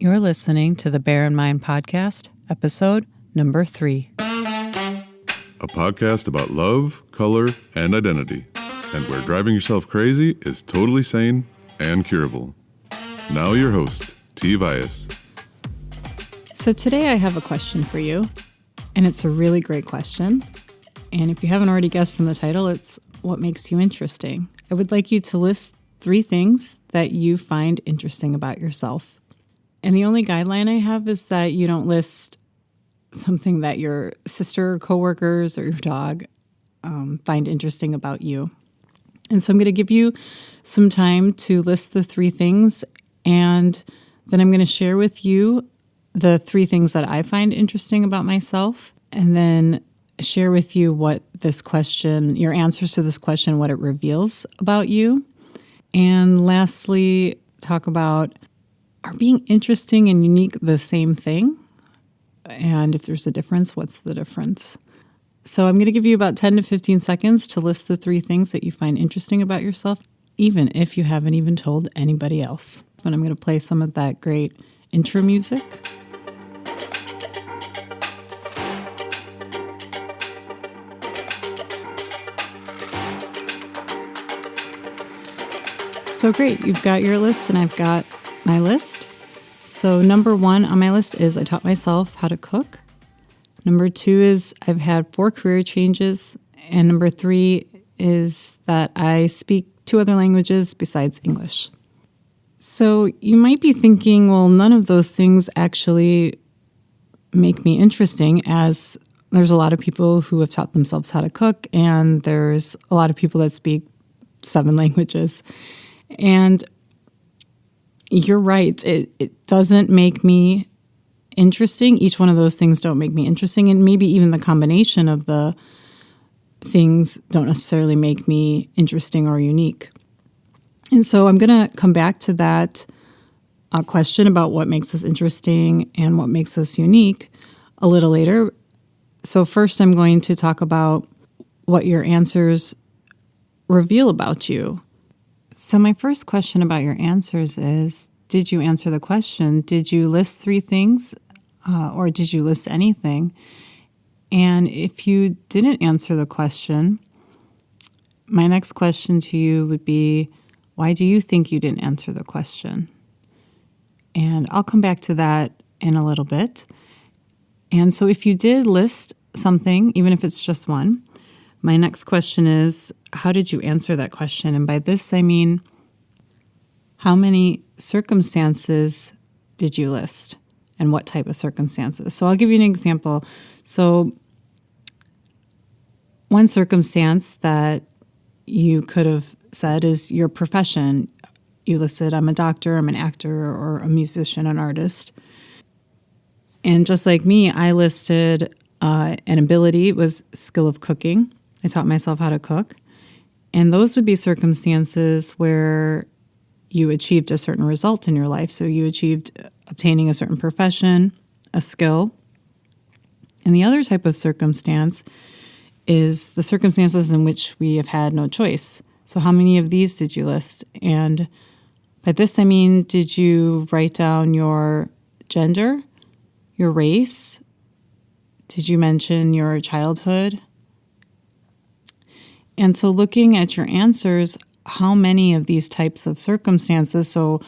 You're listening to the Bear in Mind podcast, episode number 3. A podcast about love, color, and identity, and where driving yourself crazy is totally sane and curable. Now your host, T. Vias. So today I have a question for you, and it's a really great question. And if you haven't already guessed from the title, it's what makes you interesting. I would like you to list 3 things that you find interesting about yourself. And the only guideline I have is that you don't list something that your sister or coworkers or your dog find interesting about you. And so I'm going to give you some time to list the 3 things, and then I'm going to share with you the 3 things that I find interesting about myself, and then share with you what this question, your answers to this question, what it reveals about you. And lastly, talk about, are being interesting and unique the same thing? And if there's a difference, what's the difference? So I'm going to give you about 10 to 15 seconds to list the 3 things that you find interesting about yourself, even if you haven't even told anybody else. And I'm going to play some of that great intro music. So great, you've got your list and I've got my list. So number 1 on my list is I taught myself how to cook. Number 2 is I've had 4 career changes. And number 3 is that I speak 2 other languages besides English. So you might be thinking, well, none of those things actually make me interesting, as there's a lot of people who have taught themselves how to cook, and there's a lot of people that speak 7 languages. And you're right. It doesn't make me interesting. Each one of those things don't make me interesting. And maybe even the combination of the things don't necessarily make me interesting or unique. And so I'm going to come back to that question about what makes us interesting and what makes us unique a little later. So first I'm going to talk about what your answers reveal about you. So my first question about your answers is, did you answer the question? Did you list 3 things or did you list anything? And if you didn't answer the question, my next question to you would be, why do you think you didn't answer the question? And I'll come back to that in a little bit. And so if you did list something, even if it's just one, my next question is, how did you answer that question? And by this, I mean, how many circumstances did you list? And what type of circumstances? So I'll give you an example. So one circumstance that you could have said is your profession. You listed, I'm a doctor, I'm an actor, or a musician, an artist. And just like me, I listed an ability, it was skill of cooking. I taught myself how to cook. And those would be circumstances where you achieved a certain result in your life. So you achieved obtaining a certain profession, a skill. And the other type of circumstance is the circumstances in which we have had no choice. So how many of these did you list? And by this, I mean, did you write down your gender, your race? Did you mention your childhood? And so looking at your answers, how many of these types of circumstances, so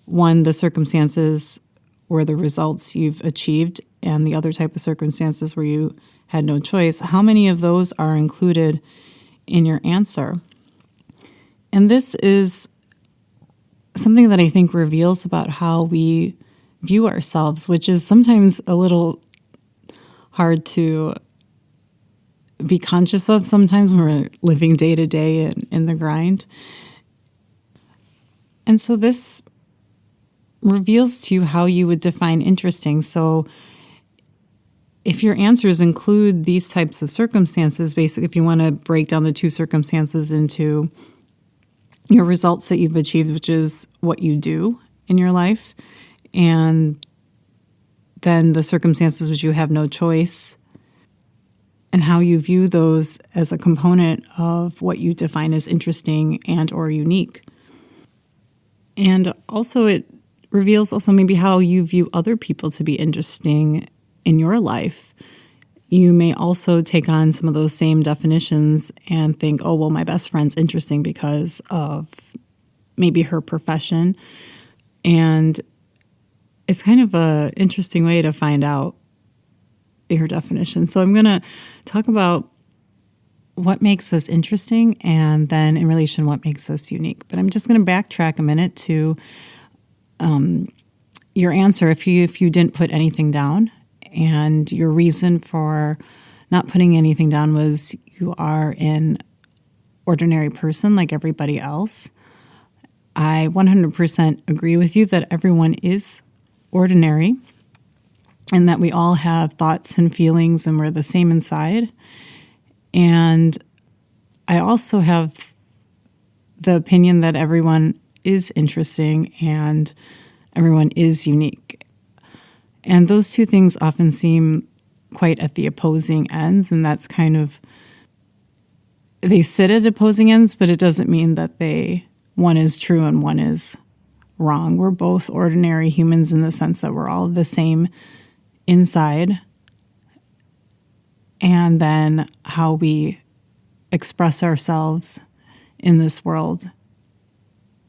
one, the circumstances were the results you've achieved, and the other type of circumstances where you had no choice, how many of those are included in your answer? And this is something that I think reveals about how we view ourselves, which is sometimes a little hard to be conscious of sometimes when we're living day to day in the grind. And so this reveals to you how you would define interesting. So if your answers include these types of circumstances, basically if you want to break down the 2 circumstances into your results that you've achieved, which is what you do in your life, and then the circumstances which you have no choice, and how you view those as a component of what you define as interesting and or unique. And also it reveals also maybe how you view other people to be interesting in your life. You may also take on some of those same definitions and think, oh, well, my best friend's interesting because of maybe her profession. And it's kind of an interesting way to find out your definition. So I'm going to talk about what makes us interesting and then in relation what makes us unique. But I'm just going to backtrack a minute to your answer if you didn't put anything down. And your reason for not putting anything down was you are an ordinary person like everybody else. I 100% agree with you that everyone is ordinary and that we all have thoughts and feelings and we're the same inside. And I also have the opinion that everyone is interesting and everyone is unique. And those two things often seem quite at the opposing ends, and that's kind of, they sit at opposing ends, but it doesn't mean that one is true and one is wrong. We're both ordinary humans in the sense that we're all the same inside. And then how we express ourselves in this world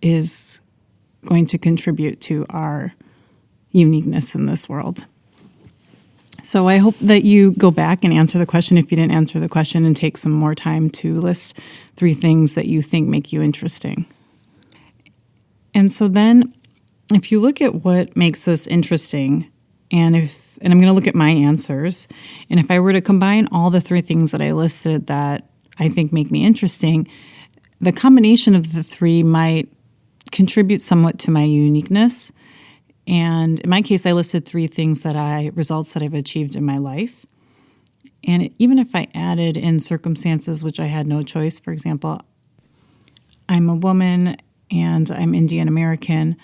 is going to contribute to our uniqueness in this world. So I hope that you go back and answer the question if you didn't answer the question and take some more time to list 3 things that you think make you interesting. And so then if you look at what makes us interesting, and I'm going to look at my answers, and if I were to combine all the 3 things that I listed that I think make me interesting, the combination of the 3 might contribute somewhat to my uniqueness. And in my case, I listed 3 results that I've achieved in my life. And even if I added in circumstances which I had no choice, for example, I'm a woman and I'm Indian American.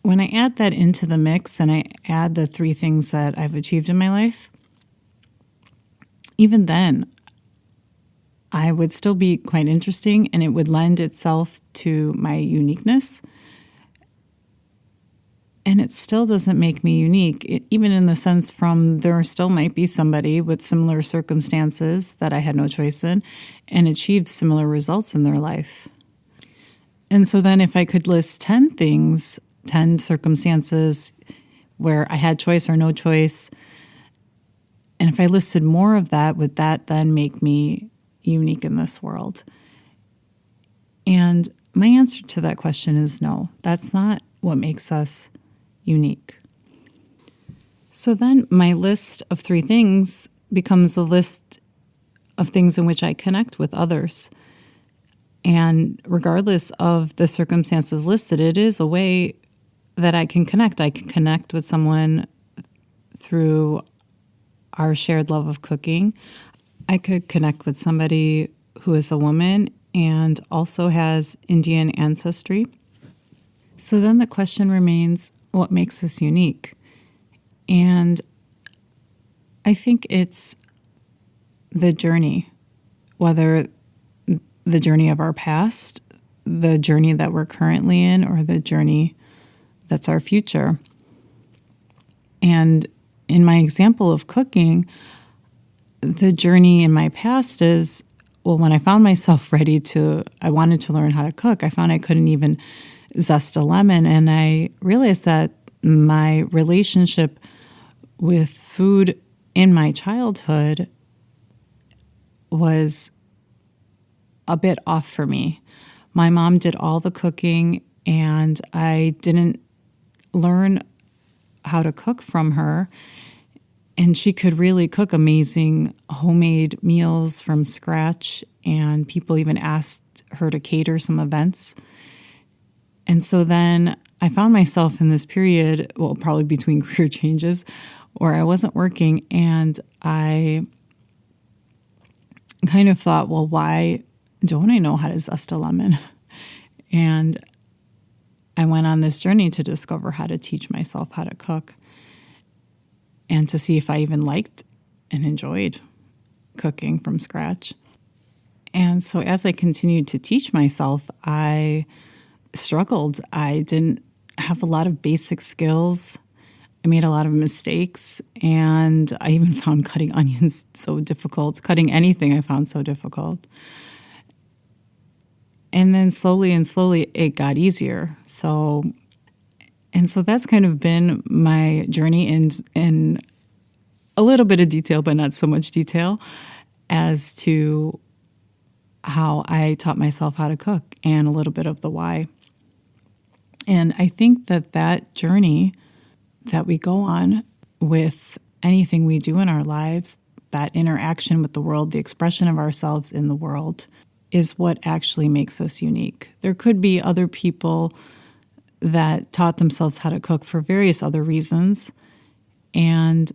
When I add that into the mix and I add the 3 things that I've achieved in my life, even then, I would still be quite interesting and it would lend itself to my uniqueness. And it still doesn't make me unique, even in the sense from there still might be somebody with similar circumstances that I had no choice in and achieved similar results in their life. And so then if I could list 10 things, 10 circumstances where I had choice or no choice, and if I listed more of that, would that then make me unique in this world? And my answer to that question is no. That's not what makes us unique. So then my list of 3 things becomes a list of things in which I connect with others. And regardless of the circumstances listed, it is a way that I can connect. I can connect with someone through our shared love of cooking. I could connect with somebody who is a woman and also has Indian ancestry. So then the question remains, what makes us unique? And I think it's the journey, whether the journey of our past, the journey that we're currently in, or the journey that's our future. And in my example of cooking, the journey in my past is, well, when I found myself I wanted to learn how to cook, I found I couldn't even zest a lemon. And I realized that my relationship with food in my childhood was a bit off for me. My mom did all the cooking and I didn't learn how to cook from her. And she could really cook amazing homemade meals from scratch. And people even asked her to cater some events. And so then I found myself in this period, well, probably between career changes, where I wasn't working. And I kind of thought, well, why don't I know how to zest a lemon? And I went on this journey to discover how to teach myself how to cook and to see if I even liked and enjoyed cooking from scratch. And so as I continued to teach myself, I struggled. I didn't have a lot of basic skills. I made a lot of mistakes, and I even found cutting onions so difficult. Cutting anything I found so difficult. And then slowly it got easier. So that's kind of been my journey in a little bit of detail, but not so much detail, as to how I taught myself how to cook and a little bit of the why. And I think that journey that we go on with anything we do in our lives, that interaction with the world, the expression of ourselves in the world, is what actually makes us unique. There could be other people that taught themselves how to cook for various other reasons. And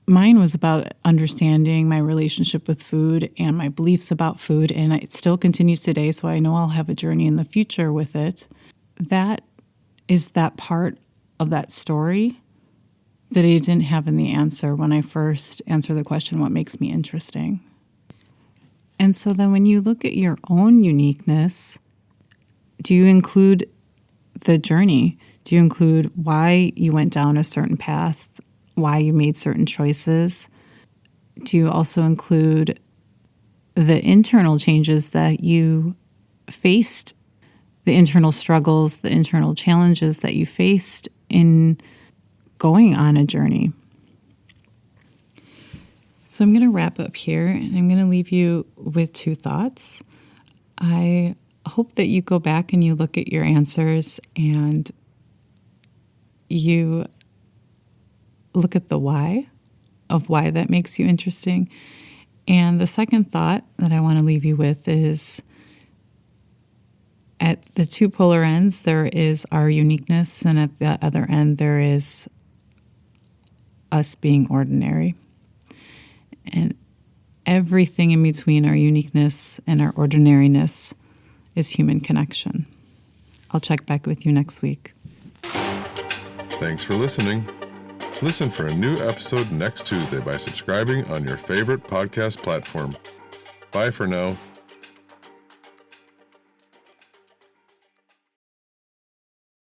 mine was about understanding my relationship with food and my beliefs about food. And it still continues today, so I know I'll have a journey in the future with it. That is that part of that story that I didn't have in the answer when I first answered the question, what makes me interesting? And so then when you look at your own uniqueness, do you include the journey? Do you include why you went down a certain path, why you made certain choices? Do you also include the internal changes that you faced, the internal struggles, the internal challenges that you faced in going on a journey? So I'm going to wrap up here, and I'm going to leave you with two thoughts. I hope that you go back and you look at your answers and you look at the why of why that makes you interesting. And the second thought that I want to leave you with is, at the two polar ends, there is our uniqueness, and at the other end, there is us being ordinary. And everything in between our uniqueness and our ordinariness is human connection. I'll check back with you next week. Thanks for listening. Listen for a new episode next Tuesday by subscribing on your favorite podcast platform. Bye for now.